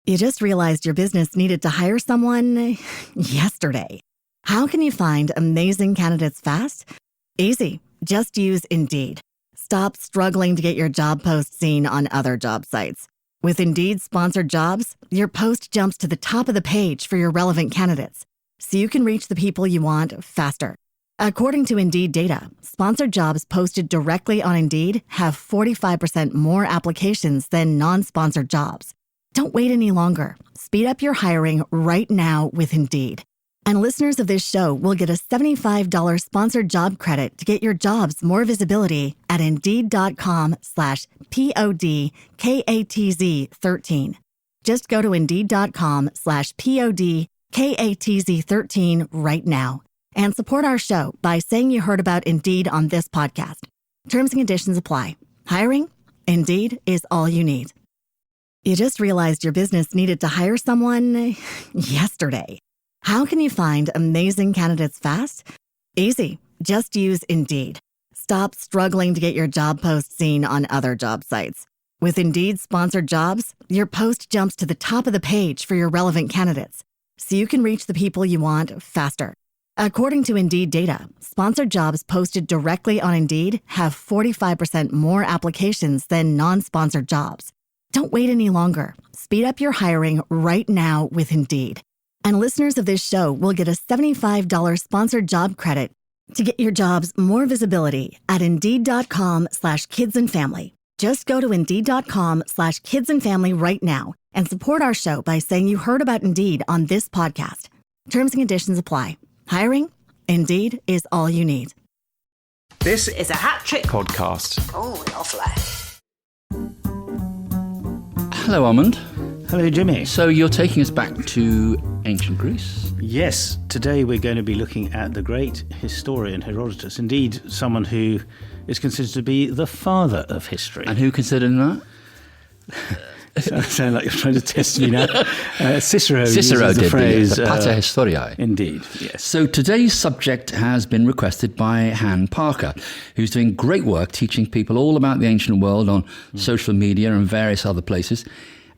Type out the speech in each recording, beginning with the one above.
You just realized your business needed to hire someone yesterday. How can you find amazing candidates fast? Easy. Just use Indeed. Stop struggling to get your job post seen on other job sites. With Indeed sponsored jobs, your post jumps to the top of the page for your relevant candidates, so you can reach the people you want faster. According to Indeed data, sponsored jobs posted directly on Indeed have 45% more applications than non-sponsored jobs. Don't wait any longer. Speed up your hiring right now with Indeed. And listeners of this show will get a $75 sponsored job credit to get your jobs more visibility at Indeed.com/PODKATZ13. Just go to Indeed.com/PODKATZ13 right now and support our show by saying you heard about Indeed on this podcast. Terms and conditions apply. Hiring? Indeed is all you need. You just realized your business needed to hire someone yesterday. How can you find amazing candidates fast? Easy. Just use Indeed. Stop struggling to get your job post seen on other job sites. With Indeed sponsored jobs, your post jumps to the top of the page for your relevant candidates, so you can reach the people you want faster. According to Indeed data, sponsored jobs posted directly on Indeed have 45% more applications than non-sponsored jobs. Don't wait any longer. Speed up your hiring right now with Indeed. And listeners of this show will get a $75 sponsored job credit to get your jobs more visibility at Indeed.com/kidsandfamily. Just go to Indeed.com/kidsandfamily right now and support our show by saying you heard about Indeed on this podcast. Terms and conditions apply. Hiring? Indeed is all you need. This is a Hat Trick podcast. Oh, lovely. Hello, Armand. Hello, Jimmy. So you're taking us back to ancient Greece? Yes, today we're going to be looking at the great historian Herodotus, indeed someone who is considered to be the father of history. And who considered him that? Sound like you're trying to test me now. Cicero did the phrase, the Pater Historiae. Indeed, yes. So today's subject has been requested by Han Parker, who's doing great work teaching people all about the ancient world on social media and various other places.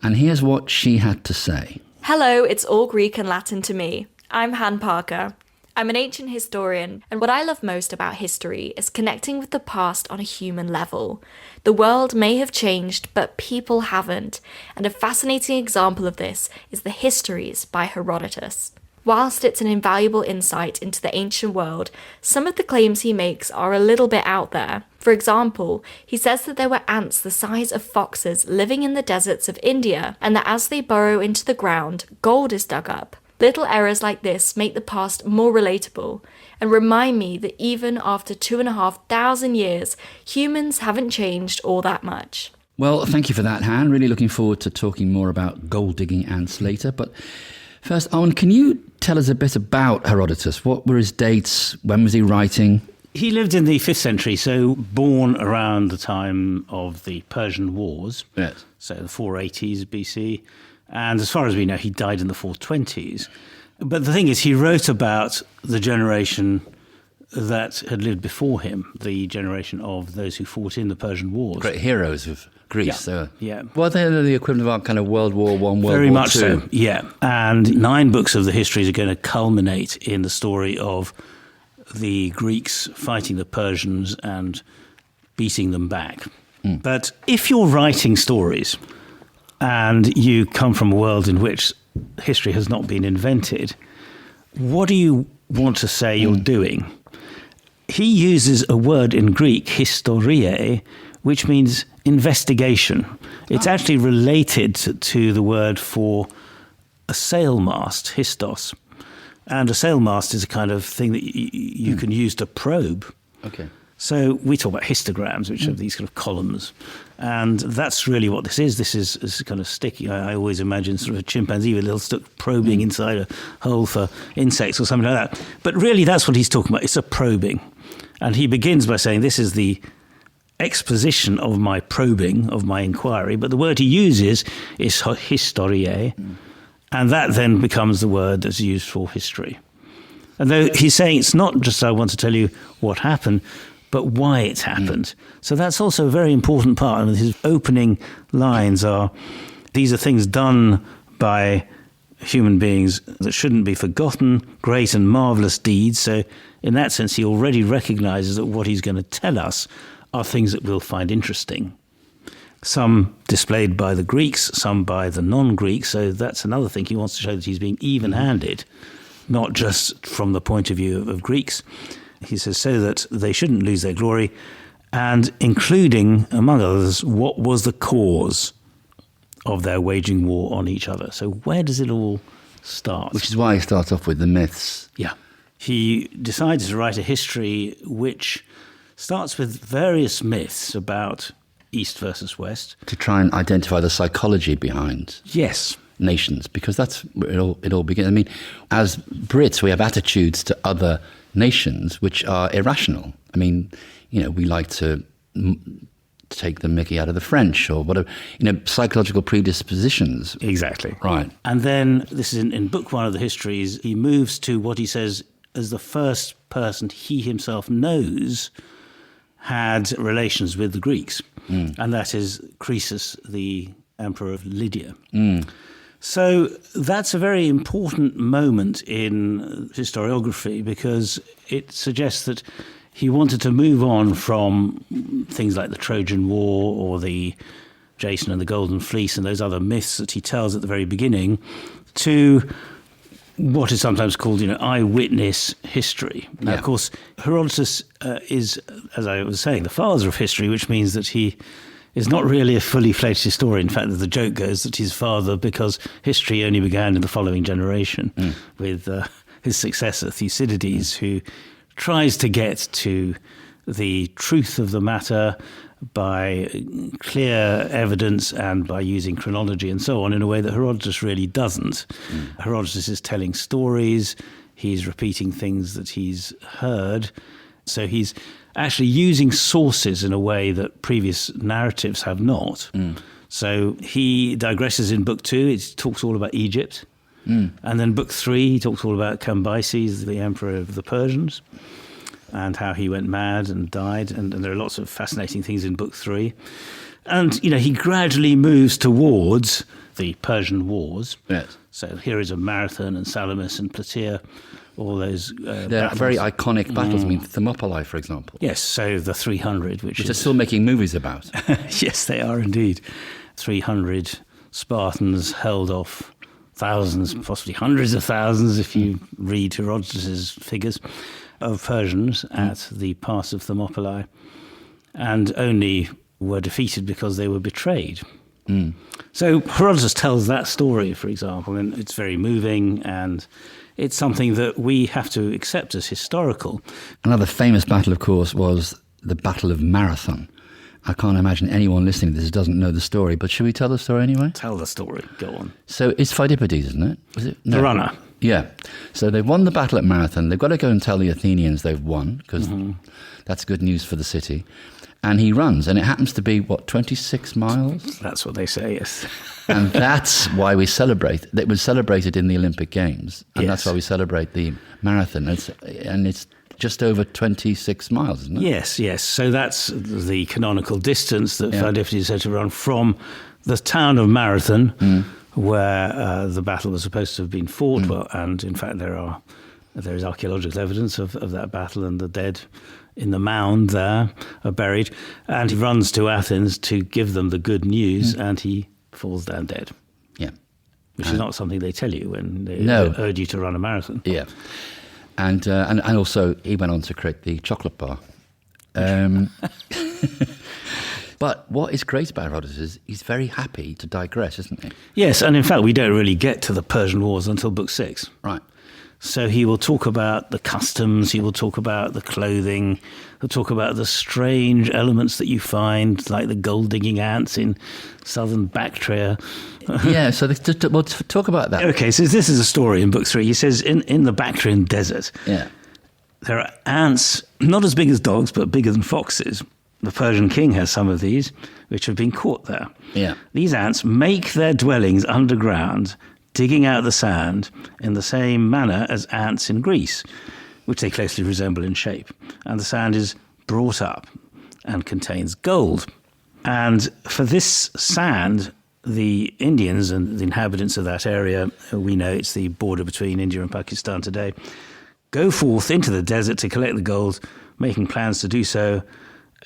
And here's what she had to say. Hello, it's all Greek and Latin to me. I'm Han Parker. I'm an ancient historian, and what I love most about history is connecting with the past on a human level. The world may have changed, but people haven't, and a fascinating example of this is the Histories by Herodotus. Whilst it's an invaluable insight into the ancient world, some of the claims he makes are a little bit out there. For example, he says that there were ants the size of foxes living in the deserts of India, and that as they burrow into the ground, gold is dug up. Little errors like this make the past more relatable and remind me that even after 2,500 years, humans haven't changed all that much. Well, thank you for that, Han. Really looking forward to talking more about gold-digging ants later. But first, Owen, can you tell us a bit about Herodotus? What were his dates? When was he writing? He lived in the 5th century, so born around the time of the Persian Wars. Yes. So the 480s BC. And as far as we know, he died in the 420s. But the thing is, he wrote about the generation that had lived before him, the generation of those who fought in the Persian Wars. Great heroes of Greece. Yeah. Well, they're the equivalent of our kind of World War I, World War II. Very much so, yeah. And 9 books of the histories are going to culminate in the story of the Greeks fighting the Persians and beating them back. But if you're writing stories and you come from a world in which history has not been invented, what do you want to say you're doing? He uses a word in Greek, historiae, which means investigation. It's actually related to the word for a sailmast, histos. And a sailmast is a kind of thing that you can use to probe. Okay. So we talk about histograms, which are these kind of columns. And that's really what this is. This is kind of sticky. I always imagine sort of a chimpanzee with a little stick probing inside a hole for insects or something like that. But really, that's what he's talking about. It's a probing. And he begins by saying, this is the exposition of my probing, of my inquiry. But the word he uses is historiae. And that then becomes the word that's used for history. And though he's saying it's not just I want to tell you what happened, but why it's happened. So that's also a very important part. And his opening lines are, these are things done by human beings that shouldn't be forgotten, great and marvellous deeds. So in that sense, he already recognises that what he's going to tell us are things that we'll find interesting. Some displayed by the Greeks, some by the non-Greeks. So that's another thing. He wants to show that he's being even-handed, not just from the point of view of Greeks. He says so that they shouldn't lose their glory, and including, among others, what was the cause of their waging war on each other. So where does it all start? Which is why he starts off with the myths. Yeah. He decides to write a history which starts with various myths about East versus West. To try and identify the psychology behind Yes. nations, because that's where it all begins. I mean, as Brits, we have attitudes to other nations which are irrational. I mean, we like to take the mickey out of the French or whatever, psychological predispositions. Exactly. Right. And then, this is in book one of the Histories, he moves to what he says as the first person he himself knows had relations with the Greeks. And that is Croesus, the emperor of Lydia. So that's a very important moment in historiography, because it suggests that he wanted to move on from things like the Trojan War or the Jason and the Golden Fleece and those other myths that he tells at the very beginning to what is sometimes called, eyewitness history. Now, of course, Herodotus is, as I was saying, the father of history, which means that he is not really a fully fledged historian. In fact, the joke goes that he's father because history only began in the following generation with his successor, Thucydides, who tries to get to the truth of the matter by clear evidence and by using chronology and so on in a way that Herodotus really doesn't. Herodotus is telling stories, he's repeating things that he's heard, so he's actually using sources in a way that previous narratives have not. So he digresses in book 2, it talks all about Egypt, and then book 3 he talks all about Cambyses, the emperor of the Persians, and how he went mad and died, and there are lots of fascinating things in book 3. And, he gradually moves towards the Persian Wars. Yes. So here is a Marathon and Salamis and Plataea, all those They're battles. very iconic battles. I mean, Thermopylae, for example. Yes, so the 300, which Which is... are still making movies about. Yes, they are indeed. 300 Spartans held off thousands, possibly hundreds of thousands, if you read Herodotus's figures, of Persians at the pass of Thermopylae, and only were defeated because they were betrayed. So Herodotus tells that story, for example, and it's very moving, and it's something that we have to accept as historical. Another famous battle, of course, was the Battle of Marathon. I can't imagine anyone listening to this doesn't know the story, but should we tell the story anyway? Tell the story, go on. So it's Phidippides, isn't it? Was it? No. The runner. Yeah. So they've won the battle at Marathon. They've got to go and tell the Athenians they've won, because that's good news for the city. And he runs, and it happens to be, 26 miles? That's what they say, yes. And that's why we celebrate. It was celebrated in the Olympic Games, and that's why we celebrate the marathon. And it's just over 26 miles, isn't it? Yes. So that's the canonical distance that Phidippides had to run from the town of Marathon, where the battle was supposed to have been fought. Well, and in fact, there is archaeological evidence of that battle, and the dead in the mound there are buried. And he runs to Athens to give them the good news, and he falls down dead. Yeah. Which is not something they tell you when they urge you to run a marathon. Yeah. And also he went on to create the chocolate bar. But what is great about Herodotus is he's very happy to digress, isn't he? Yes, and in fact we don't really get to the Persian Wars until book 6. Right. So he will talk about the customs, he will talk about the clothing, he'll talk about the strange elements that you find, like the gold-digging ants in southern Bactria. Yeah, so we'll talk about that. Okay, so this is a story in book 3. He says in the Bactrian desert, there are ants, not as big as dogs, but bigger than foxes. The Persian king has some of these, which have been caught there. Yeah. These ants make their dwellings underground, digging out the sand in the same manner as ants in Greece, which they closely resemble in shape. And the sand is brought up and contains gold. And for this sand, the Indians and the inhabitants of that area, we know it's the border between India and Pakistan today, go forth into the desert to collect the gold, making plans to do so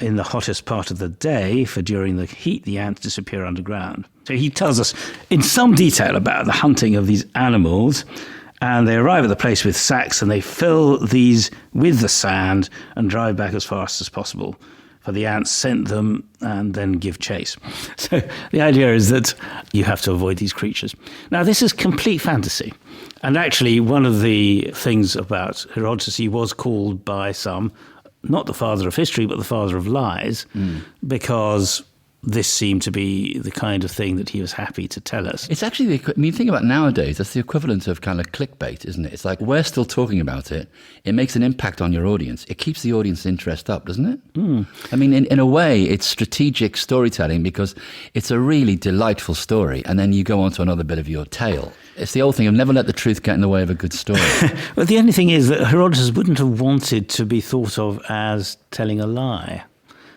in the hottest part of the day, for during the heat the ants disappear underground. So he tells us in some detail about the hunting of these animals, and they arrive at the place with sacks and they fill these with the sand and drive back as fast as possible, for the ants scent them and then give chase. So the idea is that you have to avoid these creatures. Now, this is complete fantasy. And actually, one of the things about Herodotus, he was called by some, not the father of history, but the father of lies, because this seemed to be the kind of thing that he was happy to tell us. It's actually, think about nowadays, that's the equivalent of kind of clickbait, isn't it? It's like, we're still talking about it. It makes an impact on your audience. It keeps the audience interest up, doesn't it? I mean, in a way, it's strategic storytelling, because it's a really delightful story, and then you go on to another bit of your tale. It's the old thing of never let the truth get in the way of a good story. But the only thing is that Herodotus wouldn't have wanted to be thought of as telling a lie.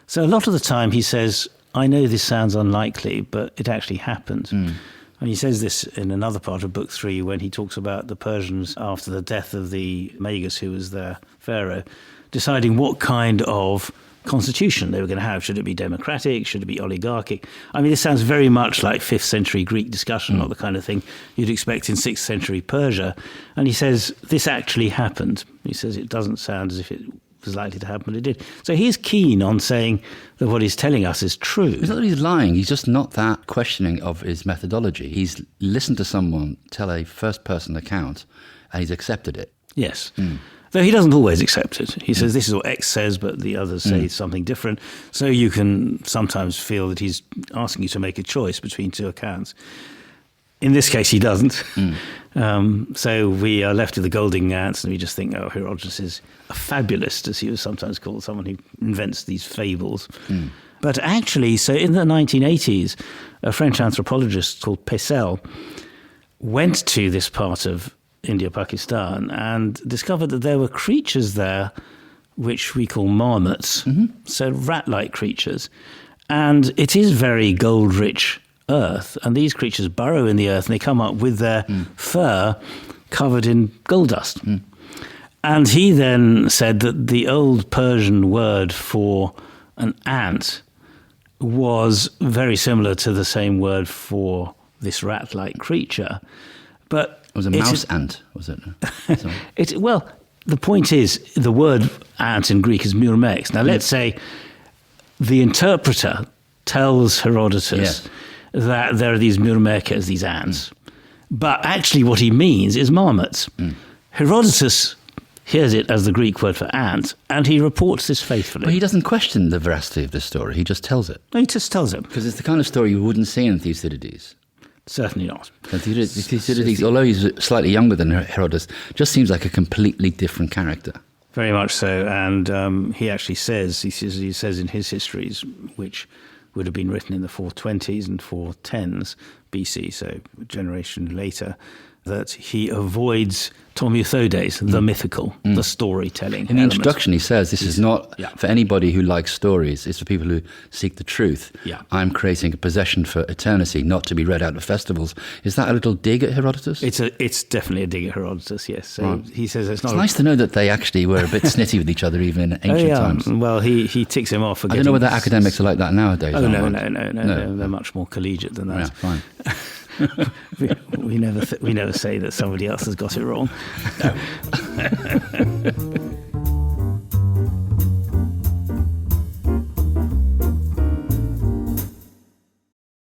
So a lot of the time he says, I know this sounds unlikely, but it actually happened. And he says this in another part of Book 3 when he talks about the Persians, after the death of the Magus, who was their pharaoh, deciding what kind of constitution they were going to have. Should it be democratic? Should it be oligarchic? I mean, this sounds very much like 5th century Greek discussion, not the kind of thing you'd expect in 6th century Persia. And he says, this actually happened. He says it doesn't sound as if it was likely to happen, but it did. So he's keen on saying that what he's telling us is true. It's not that he's lying, he's just not that questioning of his methodology. He's listened to someone tell a first-person account, and he's accepted it. Yes. Though he doesn't always accept it. He says, this is what X says, but the others say something different. So you can sometimes feel that he's asking you to make a choice between two accounts. In this case, he doesn't. So we are left with the golden ants, and we just think, oh, Herodotus is a fabulist, as he was sometimes called, someone who invents these fables. But actually, so in the 1980s, a French anthropologist called Pessel went to this part of India, Pakistan, and discovered that there were creatures there which we call marmots, so rat-like creatures. And it is very gold-rich earth, and these creatures burrow in the earth and they come up with their fur covered in gold dust. And he then said that the old Persian word for an ant was very similar to the same word for this rat-like creature. But it was a mouse ant, was it? Well, the point is, the word ant in Greek is myrmex. Now, let's say the interpreter tells Herodotus that there are these myrmekes, these ants. But actually what he means is marmots. Herodotus hears it as the Greek word for ant, and he reports this faithfully. But he doesn't question the veracity of this story, he just tells it. No, he just tells it. Because it's the kind of story you wouldn't see in Thucydides. Certainly not. Thucydides, although he's slightly younger than Herodotus, just seems like a completely different character. Very much so, and he actually says, he says in his histories, which would have been written in the 420s and 410s BC, so a generation later, that he avoids Tom Euthodes, the mythical, the storytelling. In the introduction, he says, this is not for anybody who likes stories, it's for people who seek the truth. I'm creating a possession for eternity, not to be read out at festivals. Is that a little dig at Herodotus? It's definitely a dig at Herodotus, yes. So he says it's not... It's nice to know that they actually were a bit snitty with each other even in ancient times. Well, he ticks him off for I don't know whether academics are like that nowadays. Oh, no. They're much more collegiate than that. Yeah, fine. we never say that somebody else has got it wrong. No.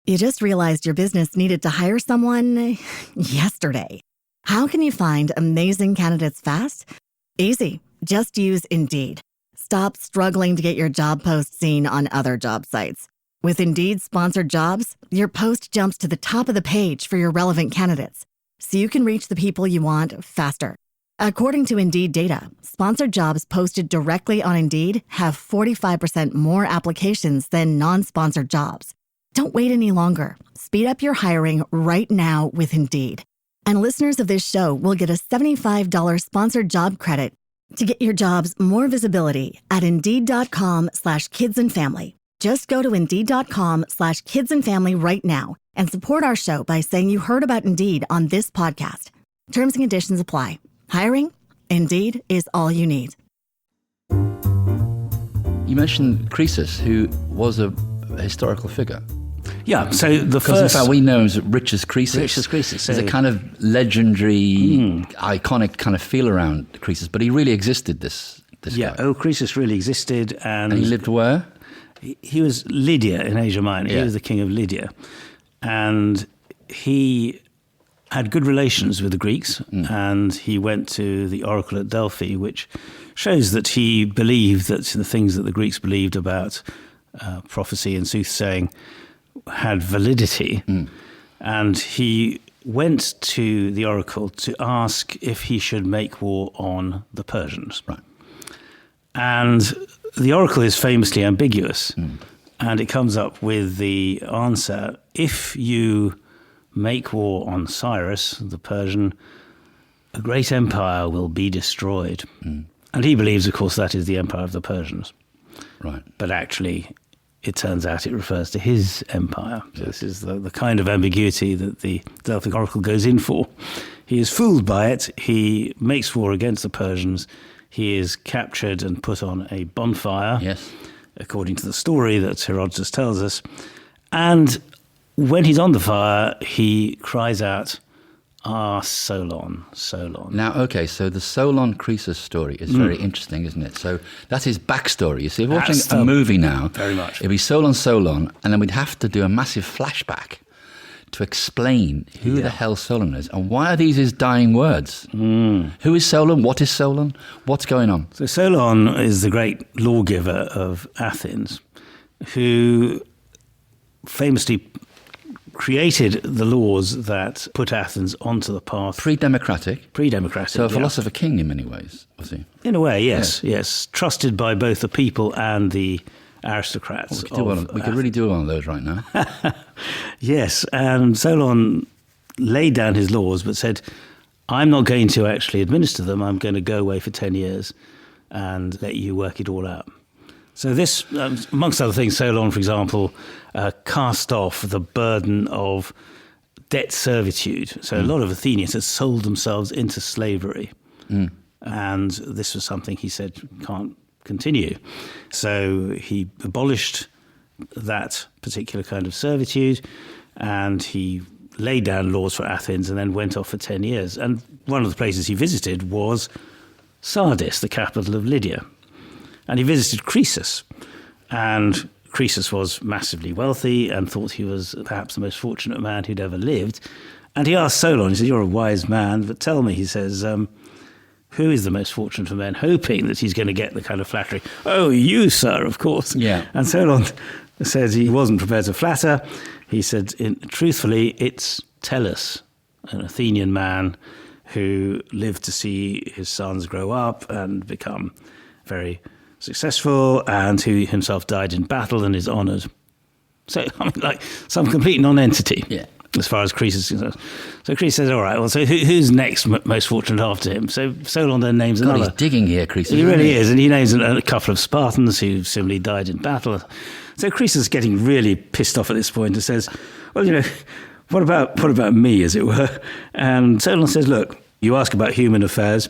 You just realized your business needed to hire someone yesterday. How can you find amazing candidates fast? Easy. Just use Indeed. Stop struggling to get your job post seen on other job sites. With Indeed sponsored jobs, your post jumps to the top of the page for your relevant candidates, so you can reach the people you want faster. According to Indeed data, sponsored jobs posted directly on Indeed have 45% more applications than non-sponsored jobs. Don't wait any longer. Speed up your hiring right now with Indeed. And listeners of this show will get a $75 sponsored job credit to get your jobs more visibility at Indeed.com/kidsandfamily. Just go to Indeed.com/kidsandfamily right now And support our show by saying you heard about Indeed on this podcast. Terms and conditions apply. Hiring? Indeed is all you need. You mentioned Croesus, who was a historical figure. Yeah, so the Because first... in fact, we know him as Richard Croesus. Richard Croesus, There's so- a kind of legendary, iconic kind of feel around Croesus, but he really existed, this Yeah, guy. Croesus really existed, And he lived where? He was Lydia in Asia Minor. Yeah. He was the king of Lydia. And he had good relations with the Greeks, and he went to the oracle at Delphi, which shows that he believed that the things that the Greeks believed about prophecy and soothsaying had validity. And he went to the oracle to ask if he should make war on the Persians. Right. And the oracle is famously ambiguous, and it comes up with the answer: if you make war on Cyrus, the Persian, a great empire will be destroyed. And he believes, of course, that is the empire of the Persians. Right. But actually, it turns out it refers to his empire. So this is the kind of ambiguity that the Delphic oracle goes in for. He is fooled by it. He makes war against the Persians. He is captured and put on a bonfire, Yes. according to the story that Herodotus tells us. And when he's on the fire, he cries out, "Ah, Solon, Solon." Now, okay, so the Solon Croesus story is very interesting, isn't it? So that's his backstory. You see, if we're watching That's a movie now, very much. it'd be Solon, and then we'd have to do a massive flashback to explain who the hell Solon is and why are these his dying words. Who is Solon? What is Solon? What's going on? So Solon is the great lawgiver of Athens, who famously created the laws that put Athens onto the path. Pre-democratic. Pre-democratic. So a yeah. philosopher king in many ways, was he? In a way, yes. Trusted by both the people and the aristocrats. We could really do one of those right now. Yes, and Solon laid down his laws but said, I'm not going to actually administer them. I'm going to go away for 10 years and let you work it all out. So this, amongst other things, Solon, for example, cast off the burden of debt servitude. So a lot of Athenians had sold themselves into slavery. And this was something he said can't continue. So he abolished that particular kind of servitude, and he laid down laws for Athens and then went off for 10 years. And one of the places he visited was Sardis, the capital of Lydia. And he visited Croesus. And Croesus was massively wealthy and thought he was perhaps the most fortunate man who'd ever lived. And he asked Solon, he said, "You're a wise man, but tell me," he says, "who is the most fortunate of men?" Hoping that he's going to get the kind of flattery. "Oh, you, sir, of course." Yeah. And Solon said he wasn't prepared to flatter. He said, truthfully, it's Tellus, an Athenian man who lived to see his sons grow up and become very successful, and who himself died in battle and is honoured. So, I mean, like some complete non-entity. Yeah. As far as Croesus is concerned. So Croesus says, all right, well, so who's next most fortunate after him? So Solon then names God, another. he's digging here, Croesus. He isn't really is, and he names a couple of Spartans who similarly died in battle. So Croesus is getting really pissed off at this point and says, well, what about me, as it were? And Solon says, look, you ask about human affairs,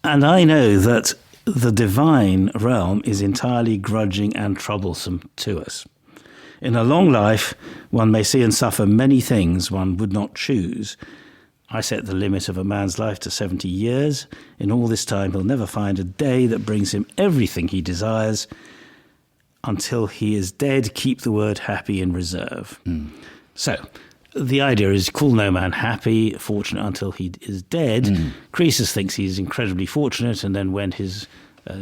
and I know that the divine realm is entirely grudging and troublesome to us. In a long life, one may see and suffer many things one would not choose. I set the limit of a man's life to 70 years. In all this time, he'll never find a day that brings him everything he desires. Until he is dead, keep the word happy in reserve. So, the idea is call no man happy, fortunate until he is dead. Croesus thinks he's incredibly fortunate, and then when his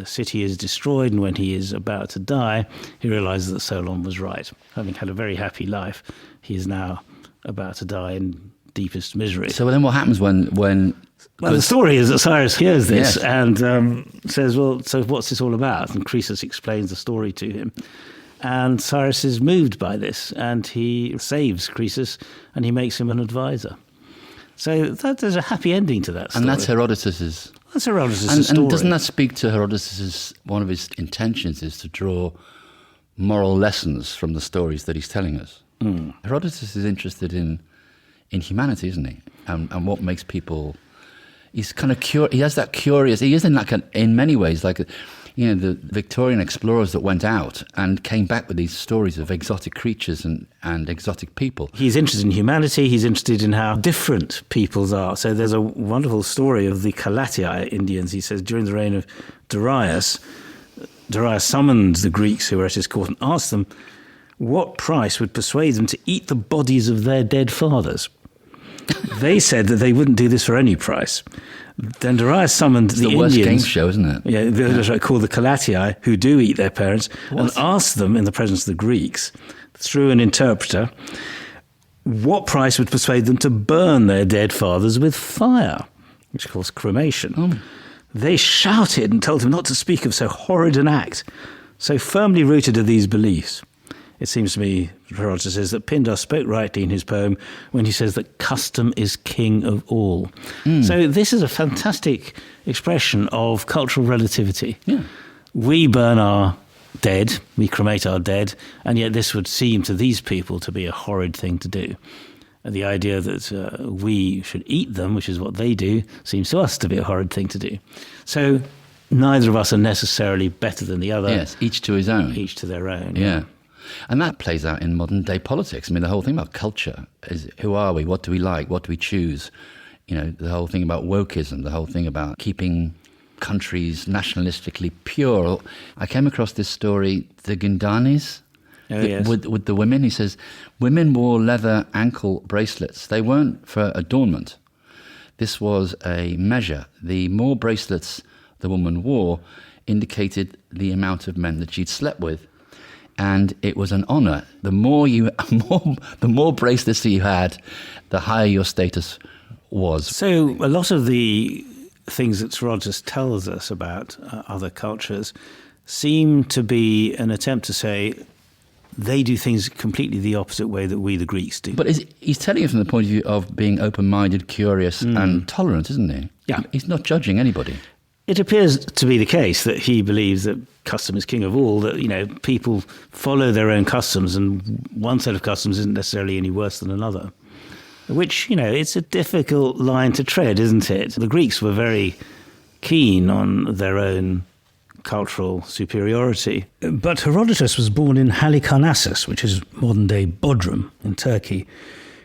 city is destroyed and when he is about to die, he realizes that Solon was right. Having had a very happy life, he is now about to die in deepest misery. So then what happens when Well, the story is that Cyrus hears this Yes. and says, well, so what's this all about? And Croesus explains the story to him. And Cyrus is moved by this, and he saves Croesus, and he makes him an advisor. So there's a happy ending to that story. and that's Herodotus's. That's Herodotus' story. And doesn't that speak to Herodotus's, one of his intentions is to draw moral lessons from the stories that he's telling us? Herodotus is interested in humanity, isn't he? And what makes people... He's kind of he has that curious... He is in many ways like... the Victorian explorers that went out and came back with these stories of exotic creatures and exotic people. He's interested in humanity. He's interested in how different peoples are. So there's a wonderful story of the Calatii Indians. He says during the reign of Darius summoned the Greeks who were at his court and asked them what price would persuade them to eat the bodies of their dead fathers. They said that they wouldn't do this for any price. Then Darius summoned the worst Indians, game show, isn't it? Yeah, that's right, called the Calatii, who do eat their parents, and asked them in the presence of the Greeks, through an interpreter, what price would persuade them to burn their dead fathers with fire, which of course cremation. They shouted and told him not to speak of so horrid an act. So firmly rooted are these beliefs. It seems to me, Herodotus says, that Pindar spoke rightly in his poem when he says that custom is king of all. So this is a fantastic expression of cultural relativity. Yeah. We burn our dead, we cremate our dead, and yet this would seem to these people to be a horrid thing to do. And the idea that we should eat them, which is what they do, seems to us to be a horrid thing to do. So neither of us are necessarily better than the other. Yes, each to his own. Each to their own. Yeah. And that plays out in modern day politics. I mean, the whole thing about culture is who are we? What do we like? What do we choose? The whole thing about wokeism, the whole thing about keeping countries nationalistically pure. I came across this story, the Gundanis, with the women. He says, women wore leather ankle bracelets. They weren't for adornment. This was a measure. The more bracelets the woman wore indicated the amount of men that she'd slept with. And it was an honor. The more bracelets that you had, the higher your status was. So a lot of the things that Herodotus tells us about other cultures seem to be an attempt to say they do things completely the opposite way that we, the Greeks, do. But he's telling you from the point of view of being open-minded, curious, and tolerant, isn't he? Yeah. He's not judging anybody. It appears to be the case that he believes that custom is king of all, that, people follow their own customs and one set of customs isn't necessarily any worse than another, which, it's a difficult line to tread, isn't it? The Greeks were very keen on their own cultural superiority. But Herodotus was born in Halikarnassus, which is modern-day Bodrum in Turkey,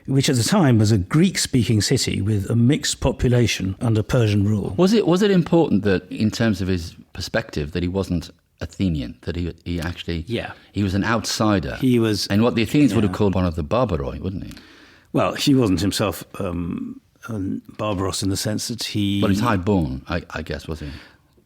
which at the time was a Greek-speaking city with a mixed population under Persian rule. Was it important that, in terms of his perspective, that he wasn't Athenian, that he actually... Yeah. He was an outsider. He was... And what the Athenians would have called one of the barbaroi, wouldn't he? Well, he wasn't himself barbaros in the sense that he... Well, he's high-born, I guess, was he?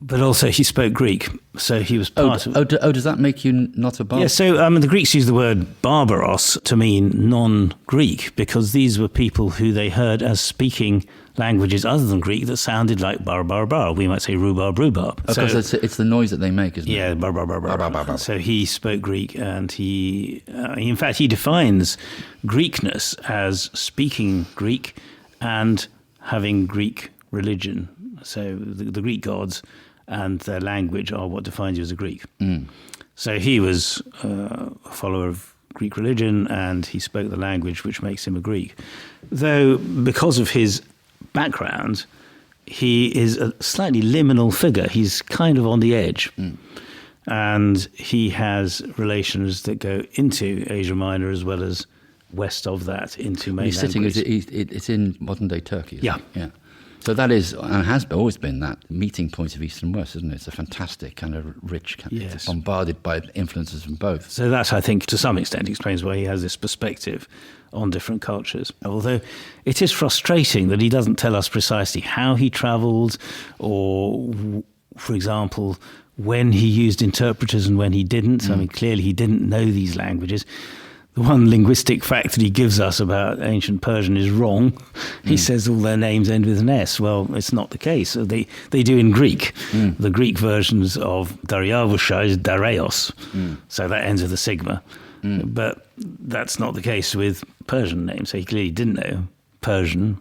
But also he spoke Greek, so he was part of... does that make you not a barbar? Yeah, so the Greeks used the word barbaros to mean non-Greek, because these were people who they heard as speaking languages other than Greek that sounded like bar, bar, bar. We might say rhubarb, rhubarb. Because it's the noise that they make, isn't it? Yeah, bar, bar, bar, bar, bar, bar, bar. So he spoke Greek, and in fact, he defines Greekness as speaking Greek and having Greek religion. So the Greek gods and their language are what defines you as a Greek. So he was a follower of Greek religion and he spoke the language which makes him a Greek. Though because of his background, he is a slightly liminal figure. He's kind of on the edge. And he has relations that go into Asia Minor as well as west of that into mainland Greece. It's in modern-day Turkey, yeah. Yeah. So that is, and has always been, that meeting point of East and West, isn't it? It's a fantastic kind of rich, yes. Bombarded by influences from both. So that, I think, to some extent explains why he has this perspective on different cultures. Although it is frustrating that he doesn't tell us precisely how he travelled or, for example, when he used interpreters and when he didn't. I mean, clearly he didn't know these languages. The one linguistic fact that he gives us about ancient Persian is wrong. He says all their names end with an S. Well, it's not the case. They do in Greek. The Greek versions of Daryavusha is Dareios. So that ends with a sigma. But that's not the case with Persian names. So he clearly didn't know Persian.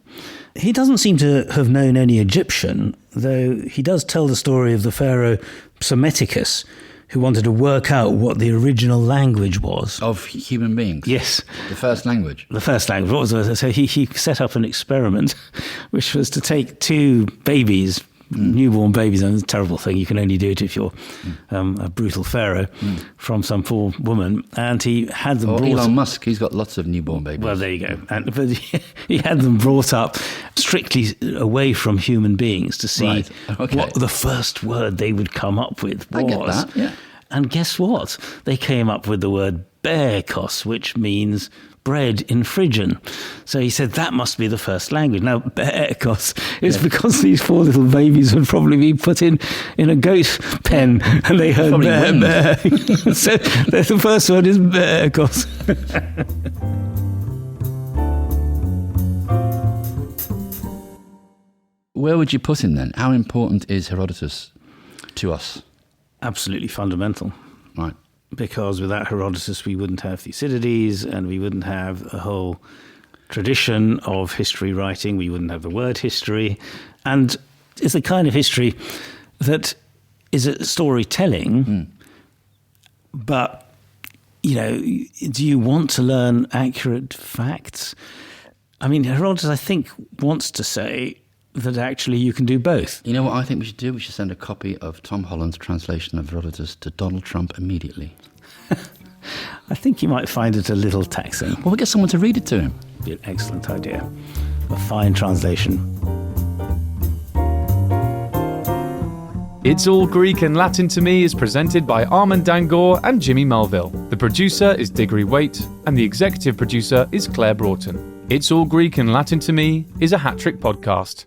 He doesn't seem to have known any Egyptian, though he does tell the story of the pharaoh Psammetichus, who wanted to work out what the original language was. Of human beings? Yes. The first language? The first language. What was it? So he set up an experiment, which was to take two babies, newborn babies, and it's a terrible thing. You can only do it if you're a brutal pharaoh from some poor woman. And he had them brought... Elon Musk, he's got lots of newborn babies. Well, there you go. But he had them brought up strictly away from human beings to see what the first word they would come up with was. I get that, yeah. And guess what? They came up with the word Bearkos, which means bread in Phrygian. So he said that must be the first language. Now, Bearkos is because these poor little babies would probably be put in a goat pen and they heard bear. So the first word is Bearkos. Where would you put him then? How important is Herodotus to us? Absolutely fundamental. Right. Because without Herodotus, we wouldn't have Thucydides and we wouldn't have a whole tradition of history writing. We wouldn't have the word history. And it's the kind of history that is a storytelling. But, you know, do you want to learn accurate facts? I mean, Herodotus, I think, wants to say that actually you can do both. You know what I think we should do? We should send a copy of Tom Holland's translation of Herodotus to Donald Trump immediately. I think you might find it a little taxing. Well, we'll get someone to read it to him. Be an excellent idea. A fine translation. It's All Greek and Latin to Me is presented by Armand and Jimmy Mulville. The producer is Diggory Waite and the executive producer is Claire Broughton. It's All Greek and Latin to Me is a hat-trick podcast.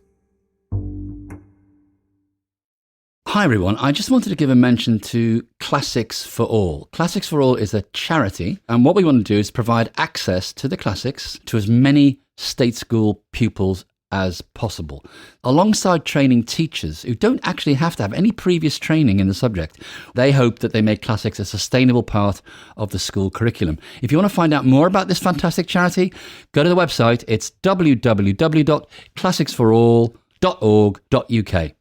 Hi everyone, I just wanted to give a mention to Classics for All. Classics for All is a charity, and what we want to do is provide access to the classics to as many state school pupils as possible, alongside training teachers who don't actually have to have any previous training in the subject. They hope that they make classics a sustainable part of the school curriculum. If you want to find out more about this fantastic charity, go to the website. It's www.classicsforall.org.uk.